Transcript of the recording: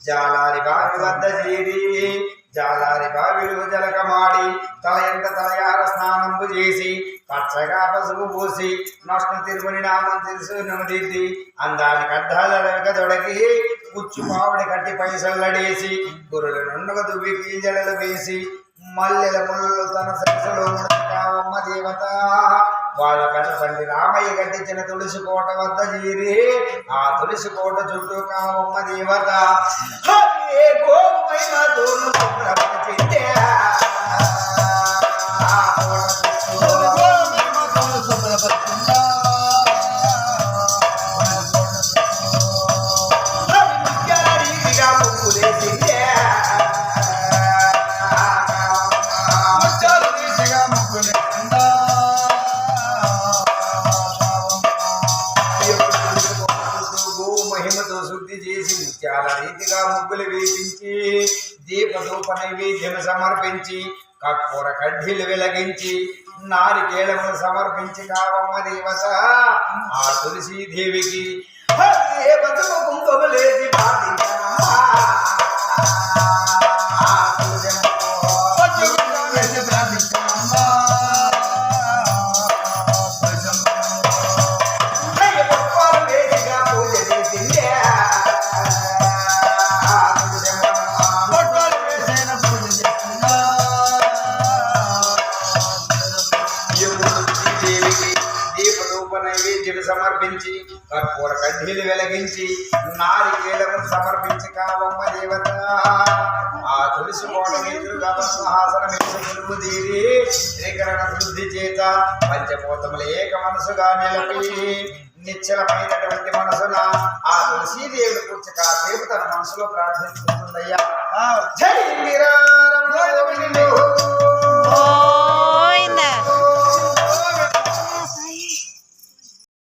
జాలారి బావి వద్ద చేరి జాలారి బావిలో జలకమాడి తలయార స్నానంపు చేసి పచ్చగా పసుపు పూసి నష్ట తిరుమని నామం తెలుసు నమదిద్ది అందానికి అడ్డాల వెనక తొడకి కుచ్చు మామిడి కట్టి పైసల్లడేసి గురుల నుండుగ దువ్వికి జడలు వేసి మల్లెల ముళ్ళు తన సరస్సులో కావమ్మ దేవత వాళ్ళ కన్న తండ్రి రామయ్య కట్టించిన తులసి కోట వద్ద చేరి ఆ తులసి కోట చుట్టూ కావమ్మ దేవత మహిమతో శుద్ధి చేసి ముత్యాల రీతిగా ముగ్గులు వేపించి దీపధూప నైవేద్యం సమర్పించి కర్పూర కడ్డీలు వెలిగించి నారికేళములు సమర్పించి కావమ్మ దేవత ఆ తులసీదేవికి బతుకు కుంకుమలేసి నైవేద్యం సమర్పించి కర్పూర కడ్డీలు వెలిగించి నారికేళములు సమర్పించి కావమ్మ దేవత ఆ తులసి కోట ఎదురుగా సింహాసనం ఎదురు తీరి శ్రీకరణ శుద్ధి చేత పంచభూతములు ఏక మనసుగా నిలిపి నిశ్చలమైనటువంటి మనసున ఆ తులసీదేవుని కూర్చి కాసేపు తన మనసులో ప్రార్థిస్తుందయ్యా. జై